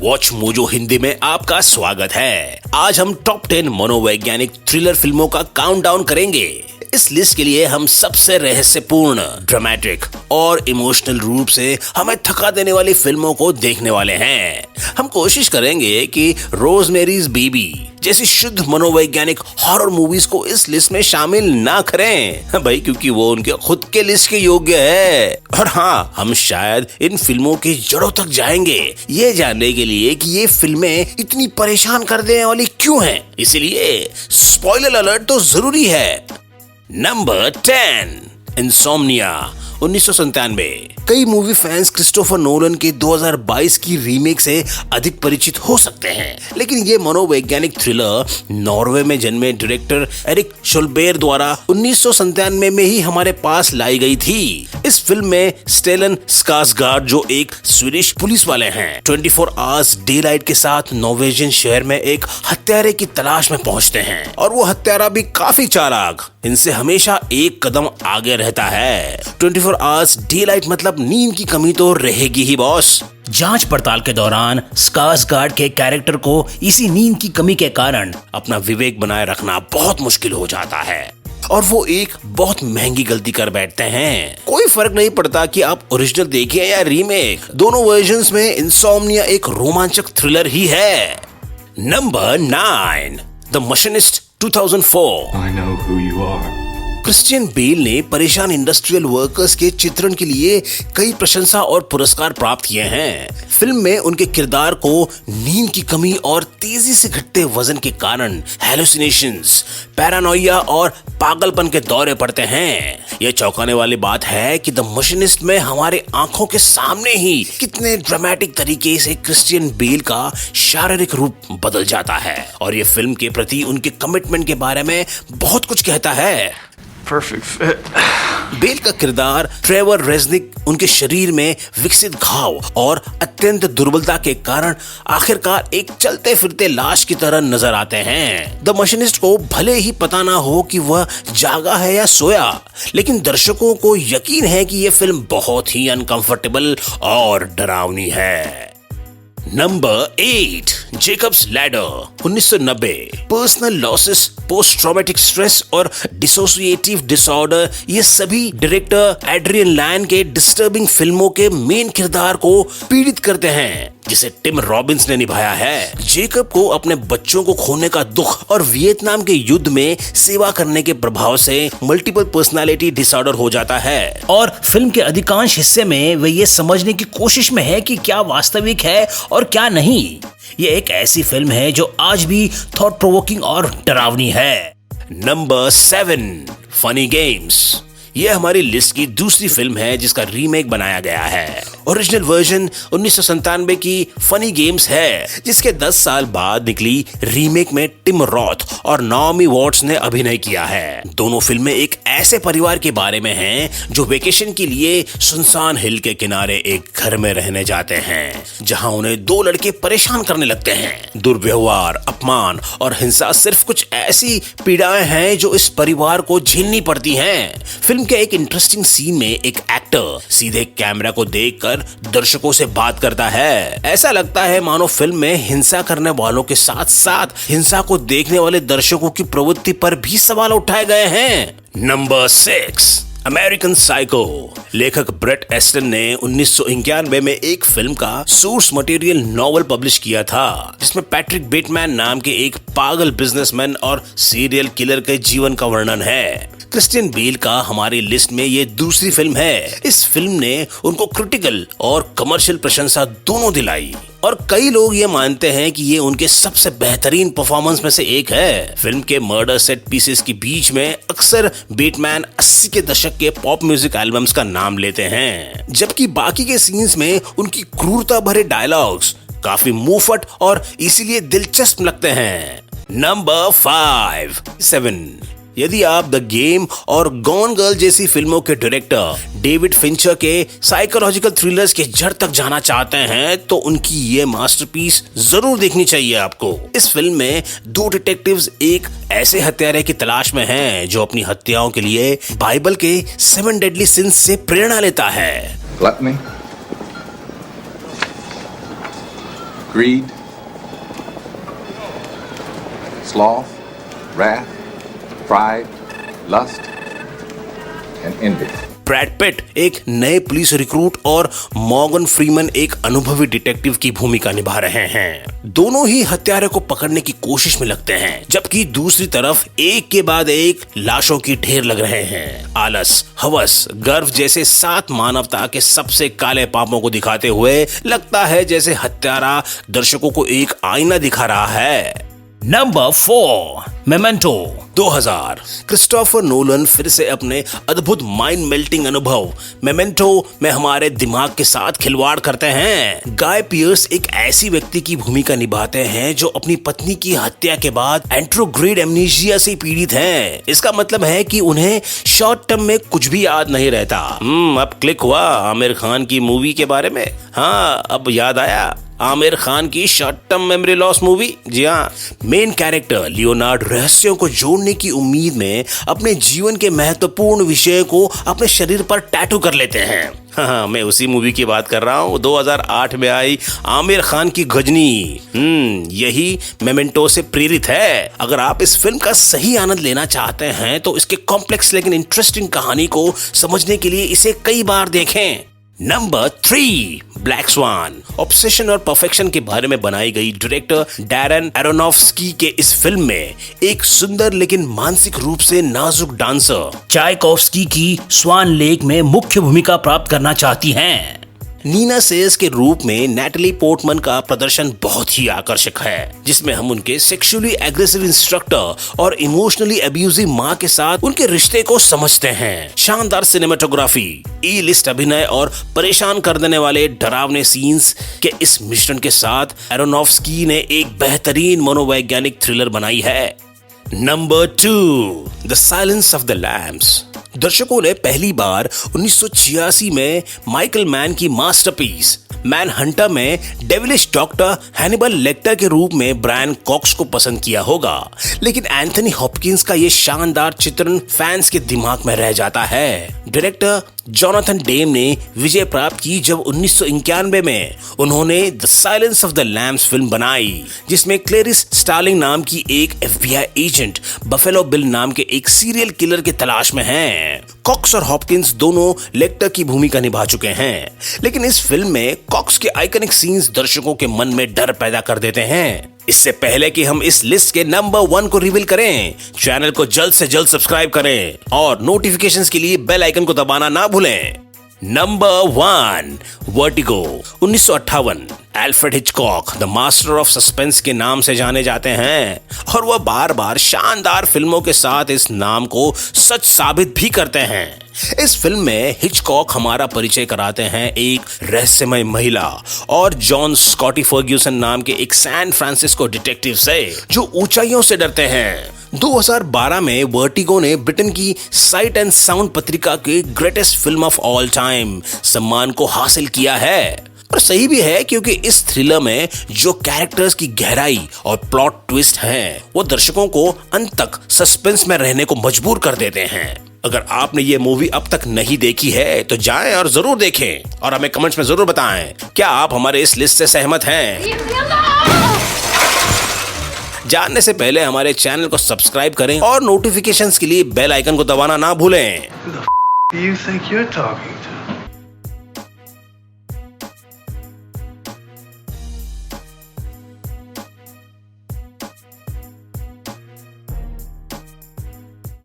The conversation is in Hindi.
वॉच मोजो हिंदी में आपका स्वागत है। आज हम टॉप 10 मनोवैज्ञानिक थ्रिलर फिल्मों का काउंटडाउन करेंगे। इस लिस्ट के लिए हम सबसे रहस्यपूर्ण, ड्रामेटिक और इमोशनल रूप से हमें थका देने वाली फिल्मों को देखने वाले हैं। हम कोशिश करेंगे कि रोजमेरीज बेबी जैसी शुद्ध मनोवैज्ञानिक हॉरर मूवीज को इस लिस्ट में शामिल ना करें भाई, क्योंकि वो उनके खुद के लिस्ट के योग्य है। और हाँ, हम शायद इन फिल्मों की जड़ों तक जाएंगे ये जानने के लिए कि ये फिल्में इतनी परेशान कर देने वाली क्यों हैं। इसीलिए स्पॉइलर अलर्ट तो जरूरी है। Number 10, insomnia 1997। कई मूवी फैंस क्रिस्टोफर नोलन के 2022 की रीमेक से अधिक परिचित हो सकते हैं, लेकिन ये मनोवैज्ञानिक थ्रिलर नॉर्वे में जन्मे डायरेक्टर एरिक शोल्बेर द्वारा 1997 में ही हमारे पास लाई गई थी। इस फिल्म में स्टेलन स्कार्सगार्ड, जो एक स्वीडिश पुलिस वाले हैं, 24 आवर्स डे लाइट के साथ नॉर्वेजियन शहर में एक हत्यारे की तलाश में पहुंचते हैं, और वो हत्यारा भी काफी चालाक, इनसे हमेशा एक कदम आगे रहता है। 24 आवर्स डे लाइट मतलब नींद की कमी तो रहेगी ही बॉस। जांच पड़ताल के दौरान स्कार्सगार्ड के कैरेक्टर को इसी नींद की कमी के कारण अपना विवेक बनाए रखना बहुत मुश्किल हो जाता है, और वो एक बहुत महंगी गलती कर बैठते हैं। कोई फर्क नहीं पड़ता कि आप ओरिजिनल देखें या रीमेक, दोनों वर्जन्स में इंसोम्निया एक रोमांचक थ्रिलर ही है। Number 9, the machinist 2004। I know who you are. Christian Bale ने परेशान इंडस्ट्रियल वर्कर्स के चित्रण के लिए कई प्रशंसा और पुरस्कार प्राप्त किए हैं। फिल्म में उनके किरदार को नींद की कमी और तेजी से घटते वजन के कारण हैलुसिनेशंस, पैरानोइया और पागलपन के दौरे पड़ते हैं। यह चौंकाने वाली बात है कि द मशीनिस्ट में हमारे आंखों के सामने ही कितने ड्रामेटिक तरीके से क्रिश्चियन बेल का शारीरिक रूप बदल जाता है, और ये फिल्म के प्रति उनके कमिटमेंट के बारे में बहुत कुछ कहता है। Perfect fit. बेल का किरदार ट्रेवर रेजनिक उनके शरीर में विकसित घाव और अत्यंत दुर्बलता के कारण आखिरकार एक चलते फिरते लाश की तरह नजर आते हैं। द मशीनिस्ट को भले ही पता ना हो कि वह जागा है या सोया, लेकिन दर्शकों को यकीन है कि यह फिल्म बहुत ही अनकंफर्टेबल और डरावनी है। Number 8, Jacob's ladder 1990। Personal losses, post traumatic stress और डिसोसिएटिव डिसऑर्डर, ये सभी डायरेक्टर एड्रियन लैन के डिस्टर्बिंग फिल्मों के मेन किरदार को पीड़ित करते हैं, जिसे टिम रॉबिन्स ने निभाया है। जेकब को अपने बच्चों को खोने का दुख और वियतनाम के युद्ध में सेवा करने के प्रभाव से मल्टीपल पर्सनालिटी डिसऑर्डर हो जाता है, और फिल्म के अधिकांश हिस्से में वे ये समझने की कोशिश में है कि क्या वास्तविक है और क्या नहीं। ये एक ऐसी फिल्म है जो आज भी थॉट प्रोवोकिंग और डरावनी है। Number 7, funny games. यह हमारी लिस्ट की दूसरी फिल्म है जिसका रीमेक बनाया गया है। ओरिजिनल वर्जन 1997 की फनी गेम्स है, जिसके 10 साल बाद निकली रीमेक में टिम रॉथ और नाओमी वॉट्स ने अभिनय किया है। दोनों फिल्में एक ऐसे परिवार के बारे में हैं जो वेकेशन के लिए सुनसान हिल के किनारे एक घर में रहने जाते हैं, जहां उन्हें 2 लड़के परेशान करने लगते हैं। दुर्व्यवहार, अपमान और हिंसा सिर्फ कुछ ऐसी पीड़ाएं हैं जो इस परिवार को झेलनी पड़ती हैं। फिल्म के एक इंटरेस्टिंग सीन में एक एक्टर सीधे कैमरा को देखकर दर्शकों से बात करता है। ऐसा लगता है मानो फिल्म में हिंसा करने वालों के साथ साथ हिंसा को देखने वाले दर्शकों की प्रवृत्ति पर भी सवाल उठाए गए हैं। Number 6, American psycho. लेखक ब्रेट एस्टन ने 1991 में एक फिल्म का सोर्स मटेरियल नॉवल पब्लिश किया था, जिसमें पैट्रिक बेटमैन नाम के एक पागल बिजनेसमैन और सीरियल किलर के जीवन का वर्णन है। क्रिश्चियन बेल का हमारी लिस्ट में ये दूसरी फिल्म है। इस फिल्म ने उनको क्रिटिकल और कमर्शियल प्रशंसा दोनों दिलाई, और कई लोग ये मानते हैं कि ये उनके सबसे बेहतरीन परफॉर्मेंस में से एक है। फिल्म के मर्डर सेट पीसेस के बीच में अक्सर बेटमैन 80 के दशक के पॉप म्यूजिक एल्बम्स का नाम लेते हैं, जबकि बाकी के सीन्स में उनकी क्रूरता भरे डायलॉग्स काफी मुंहफट और इसीलिए दिलचस्प लगते हैं। नंबर 7, यदि आप द गेम और गॉन गर्ल जैसी फिल्मों के डायरेक्टर डेविड फिंचर के साइकोलॉजिकल थ्रिलर्स के जड़ तक जाना चाहते हैं, तो उनकी ये मास्टरपीस जरूर देखनी चाहिए आपको। इस फिल्म में 2 डिटेक्टिव्स एक ऐसे हत्यारे की तलाश में हैं जो अपनी हत्याओं के लिए बाइबल के 7 डेडली सिंस से प्रेरणा लेता है। Gluttony, greed, sloth, wrath, pride, lust, and envy. Brad Pitt एक नए पुलिस रिक्रूट और मॉर्गन फ्रीमैन एक अनुभवी डिटेक्टिव की भूमिका निभा रहे हैं। दोनों ही हत्यारे को पकड़ने की कोशिश में लगते हैं, जबकि दूसरी तरफ एक के बाद एक लाशों की ढेर लग रहे हैं। आलस, हवस, गर्व जैसे 7 मानवता के सबसे काले पापों को दिखाते हुए लगता है जैसे हत्यारा दर्शकों को एक आईना दिखा रहा है। Number 4, memento. 2000 क्रिस्टोफर नोलन फिर से अपने अद्भुत माइंड मेल्टिंग अनुभव मेमेंटो में हमारे दिमाग के साथ खिलवाड़ करते हैं। गाय पियर्स एक ऐसी व्यक्ति की भूमिका निभाते हैं जो अपनी पत्नी की हत्या के बाद एंट्रोग्रेड एमनीशिया से पीड़ित हैं। इसका मतलब है कि उन्हें शॉर्ट टर्म में कुछ भी याद नहीं रहता। अब क्लिक हुआ आमिर खान की मूवी के बारे में। हाँ, अब याद आया आमिर खान की short term memory loss movie. जी हाँ, मेन कैरेक्टर लियोनार्ड रहस्यों को जोड़ने की उम्मीद में अपने जीवन के महत्वपूर्ण विषय को अपने शरीर पर टैटू कर लेते हैं। हाँ, मैं उसी मूवी की बात कर रहा हूँ, 2008 में आई आमिर खान की गजनी। यही मेमेंटो से प्रेरित है। अगर आप इस फिल्म का सही आनंद लेना चाहते हैं तो इसके कॉम्प्लेक्स लेकिन इंटरेस्टिंग कहानी को समझने के लिए इसे कई बार देखें। Number 3, black swan. ऑब्सेशन और परफेक्शन के बारे में बनाई गई डायरेक्टर डैरन एरोनोफ्स्की के इस फिल्म में एक सुंदर लेकिन मानसिक रूप से नाजुक डांसर चायकोव्स्की की स्वान लेक में मुख्य भूमिका प्राप्त करना चाहती हैं। नीना सेयर्स के रूप में नैटली पोर्टमन का प्रदर्शन बहुत ही आकर्षक है, जिसमें हम उनके सेक्सुअली एग्रेसिव इंस्ट्रक्टर और इमोशनली अब्यूजिव माँ के साथ उनके रिश्ते को समझते हैं। शानदार सिनेमेटोग्राफी, ई लिस्ट अभिनय और परेशान कर देने वाले डरावने सीन्स के इस मिश्रण के साथ एरोनोफ्स्की ने एक बेहतरीन मनोवैज्ञानिक थ्रिलर बनाई है। Number 2, the silence of the lambs. दर्शकों ने पहली बार 1986 में माइकल मैन की मास्टरपीस मैन हंटर में डेविलिश डॉक्टर हैनिबल लेक्टर के रूप में ब्रायन कॉक्स को पसंद किया होगा, लेकिन एंथनी हॉपकिंस का ये शानदार चित्रण फैंस के दिमाग में रह जाता है। डायरेक्टर जोनाथन डेम ने विजय प्राप्त की जब 1991 में उन्होंने the silence of the lambs film बनाई, जिसमें क्लेरिस स्टार्लिंग नाम की एक FBI एजेंट बफेलो बिल नाम के एक सीरियल किलर की तलाश में हैं। कॉक्स और हॉपकिंस दोनों लेक्टर की भूमिका निभा चुके हैं, लेकिन इस फिल्म में कॉक्स के आइकनिक सीन्स दर्शकों के मन में डर पैदा कर देते हैं। इससे पहले कि हम इस लिस्ट के नंबर 1 को रिवील करें, चैनल को जल्द से जल्द सब्सक्राइब करें और नोटिफिकेशंस के लिए बेल आइकन को दबाना ना भूलें। Number 1, vertigo. 1958 Alfred Hitchcock the master of suspense के नाम से जाने जाते हैं और वह बार बार शानदार फिल्मों के साथ इस नाम को सच साबित भी करते हैं। इस फिल्म में हिचकॉक हमारा परिचय कराते हैं एक रहस्यमय महिला और जॉन स्कॉटी फर्ग्यूसन नाम के एक सैन फ्रांसिस्को डिटेक्टिव से जो ऊंचाइयों से डरते हैं। 2012 में वर्टिगो ने ब्रिटेन की साइट एंड साउंड पत्रिका के greatest film of all time सम्मान को हासिल किया है। और सही भी है, क्योंकि इस थ्रिलर में जो कैरेक्टर्स की गहराई और प्लॉट ट्विस्ट हैं, वो दर्शकों को अंत तक सस्पेंस में रहने को मजबूर कर देते हैं। अगर आपने ये मूवी अब तक नहीं देखी है तो जाएं और जरूर देखें और हमें कमेंट्स में जरूर बताएं क्या आप हमारे इस लिस्ट से सहमत हैं। जानने से पहले हमारे चैनल को सब्सक्राइब करें और नोटिफिकेशंस के लिए बेल आइकन को दबाना ना भूलें। Who the f*** do you think you're talking to?